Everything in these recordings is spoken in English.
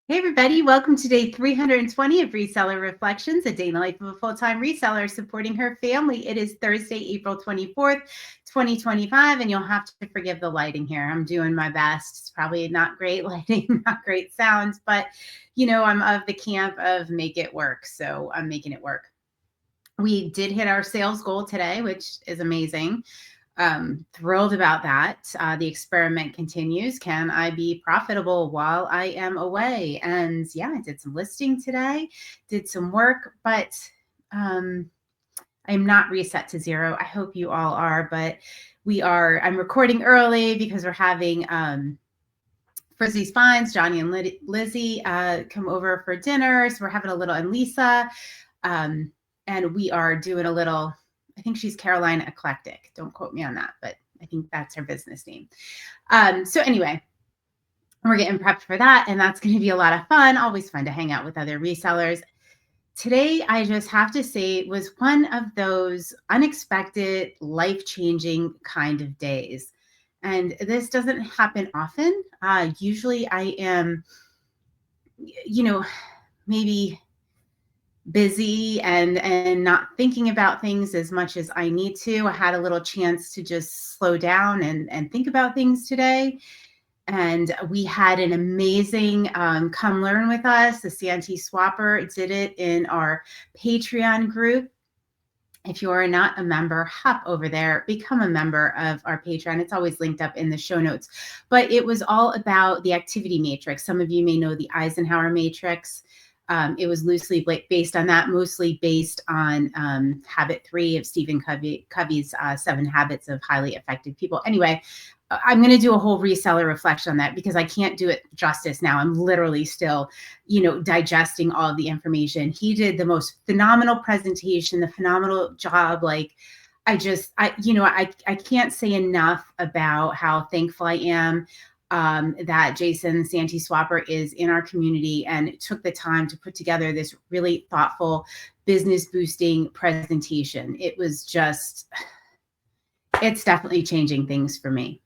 Hey everybody, welcome to day 320 of Reseller Reflections, a day in the life of a full-time reseller supporting her family. It is Thursday, April 24th, 2025, and you'll have to forgive the lighting here. I'm doing my best. It's probably not great lighting, not great sounds, but I'm of the camp of make it work, so I'm making it work. We did hit our sales goal today, which is amazing. Thrilled about that. The experiment continues. Can I be profitable while I am away? And yeah, I did some listing today, did some work, but I'm not reset to zero. I hope you all are, but we are. I'm recording early because we're having Frizzy's Finds, Johnny and Lizzie come over for dinner. So we're having a little, and Lisa, and we are doing a little, I think she's Carolina Eclectic. Don't quote me on that, but I think that's her business name. So anyway, we're getting prepped for that, and that's going to be a lot of fun. Always fun to hang out with other resellers. Today, I just have to say, was one of those unexpected, life-changing kind of days. And this doesn't happen often. Usually I am, maybe busy and not thinking about things as much as I need to. I had a little chance to just slow down and think about things today. And we had an amazing come learn with us. The Santee Swapper did it in our Patreon group. If you are not a member, hop over there, become a member of our Patreon. It's always linked up in the show notes. But it was all about the activity matrix. Some of you may know the Eisenhower matrix. It was loosely based on that, mostly based on habit 3 of Stephen Covey's 7 Habits of Highly Effective People. Anyway, I'm going to do a whole reseller reflection on that because I can't do it justice now. I'm literally still, digesting all of the information. He did the most phenomenal presentation, the phenomenal job. Like, I can't say enough about how thankful I am that Jason Santee Swapper is in our community and took the time to put together this really thoughtful business boosting presentation. It was just, it's definitely changing things for me.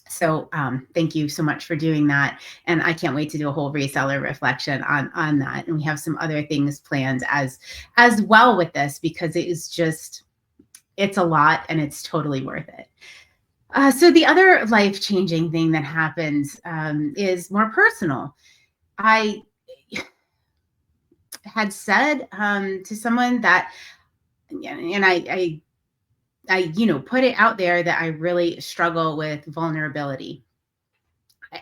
So thank you so much for doing that. And I can't wait to do a whole reseller reflection on that. And we have some other things planned as well with this, because it is just, it's a lot and it's totally worth it. So the other life-changing thing that happened is more personal. I had said to someone that, and I put it out there that I really struggle with vulnerability.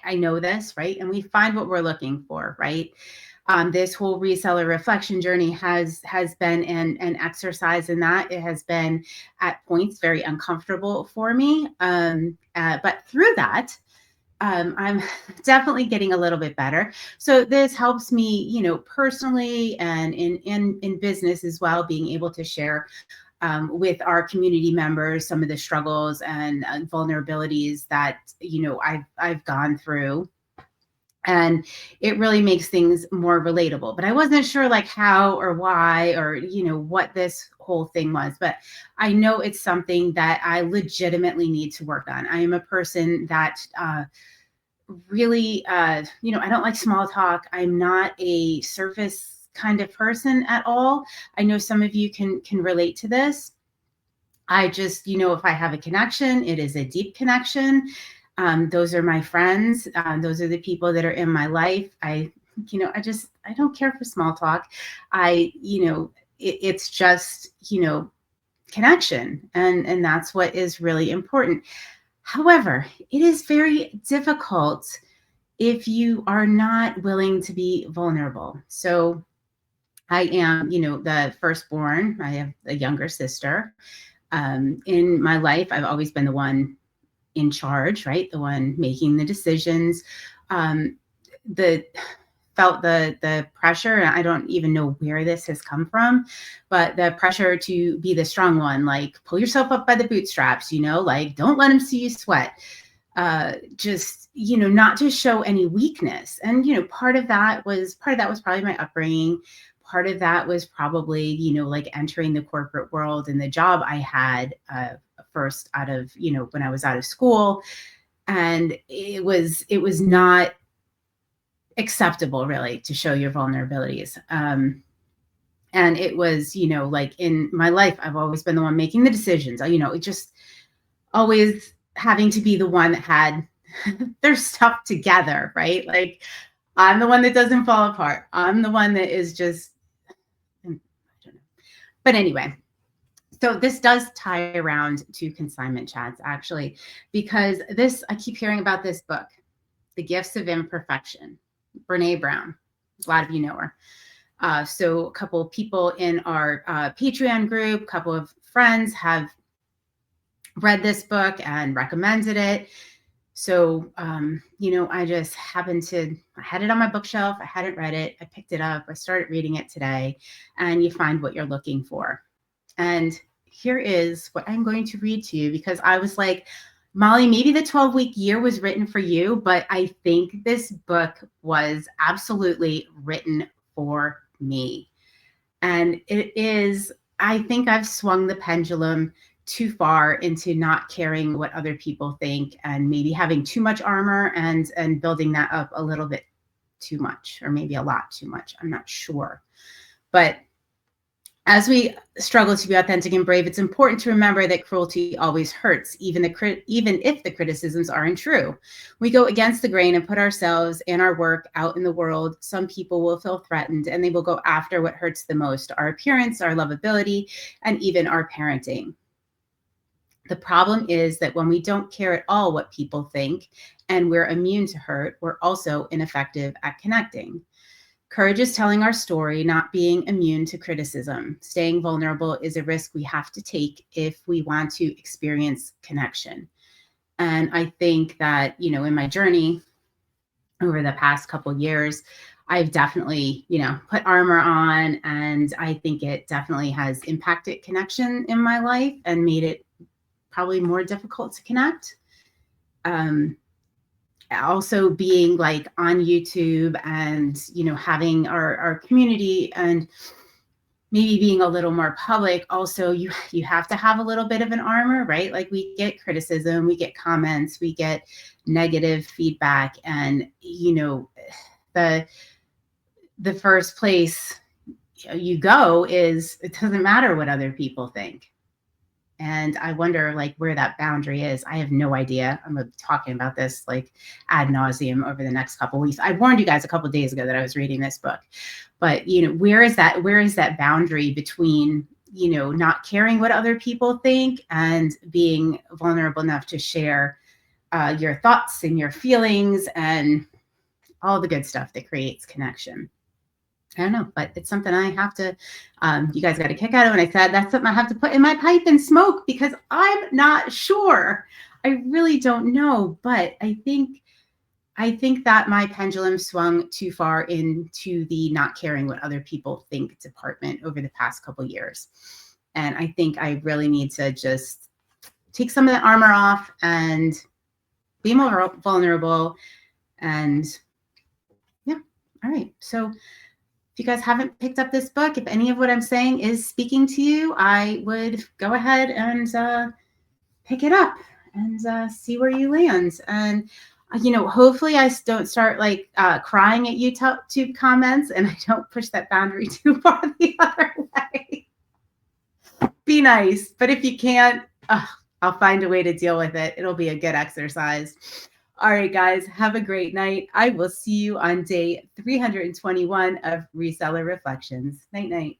I know this, right? And we find what we're looking for, right? This whole reseller reflection journey has been an exercise in that. It has been at points very uncomfortable for me. But through that, I'm definitely getting a little bit better. So this helps me, personally and in business as well, being able to share with our community members some of the struggles and vulnerabilities that I've gone through. And it really makes things more relatable. But I wasn't sure like how or why or what this whole thing was. But I know it's something that I legitimately need to work on. I am a person that really I don't like small talk. I'm not a surface kind of person at all. I know some of you can relate to this. I just, if I have a connection, it is a deep connection. Those are my friends. Those are the people that are in my life. I don't care for small talk. It's just, connection. And that's what is really important. However, it is very difficult if you are not willing to be vulnerable. So I am, the firstborn. I have a younger sister. In my life, I've always been the one in charge, right? The one making the decisions. Felt the pressure, and I don't even know where this has come from, but the pressure to be the strong one, like pull yourself up by the bootstraps, like don't let them see you sweat. Just, not to show any weakness. And, part of that was probably my upbringing. Part of that was probably, like entering the corporate world and the job I had first out of, when I was out of school. And it was not acceptable, really, to show your vulnerabilities. And it was, like in my life, I've always been the one making the decisions. It just always having to be the one that had their stuff together, right? Like I'm the one that doesn't fall apart. I'm the one that is just, I don't know. But anyway, so this does tie around to Consignment Chats, actually, because I keep hearing about this book, The Gifts of Imperfection, Brene Brown. A lot of you know her. So a couple of people in our Patreon group, a couple of friends have read this book and recommended it. So, I just I had it on my bookshelf. I hadn't read it. I picked it up. I started reading it today, and you find what you're looking for. And here is what I'm going to read to you, because I was like, Molly, maybe the 12-week year was written for you, but I think this book was absolutely written for me. And I think I've swung the pendulum too far into not caring what other people think, and maybe having too much armor and building that up a little bit too much, or maybe a lot too much. I'm not sure. But as we struggle to be authentic and brave, it's important to remember that cruelty always hurts, even if the criticisms aren't true. We go against the grain and put ourselves and our work out in the world. Some people will feel threatened, and they will go after what hurts the most: our appearance, our lovability, and even our parenting. The problem is that when we don't care at all what people think and we're immune to hurt, we're also ineffective at connecting. Courage is telling our story, not being immune to criticism. Staying vulnerable is a risk we have to take if we want to experience connection. And I think that, in my journey over the past couple of years, I've definitely, put armor on, and I think it definitely has impacted connection in my life and made it probably more difficult to connect. Also being like on YouTube and, having our community and maybe being a little more public. Also, you have to have a little bit of an armor, right? Like we get criticism, we get comments, we get negative feedback. And, the first place you go is, it doesn't matter what other people think. And I wonder where that boundary is. I have no idea. I'm going to be talking about this ad nauseum over the next couple of weeks. I warned you guys a couple of days ago that I was reading this book, but where is that boundary between, not caring what other people think and being vulnerable enough to share your thoughts and your feelings and all the good stuff that creates connection. I don't know, but it's something I have to, you guys got a kick out of when I said that's something I have to put in my pipe and smoke, because I'm not sure. I really don't know, but I think that my pendulum swung too far into the not caring what other people think department over the past couple of years. And I think I really need to just take some of the armor off and be more vulnerable. And yeah, all right. So if you guys haven't picked up this book, if any of what I'm saying is speaking to you, I would go ahead and pick it up and see where you land. And, hopefully I don't start crying at YouTube comments, and I don't push that boundary too far the other way. Be nice. But if you can't, I'll find a way to deal with it. It'll be a good exercise. All right, guys, have a great night. I will see you on day 321 of Reseller Reflections. Night, night.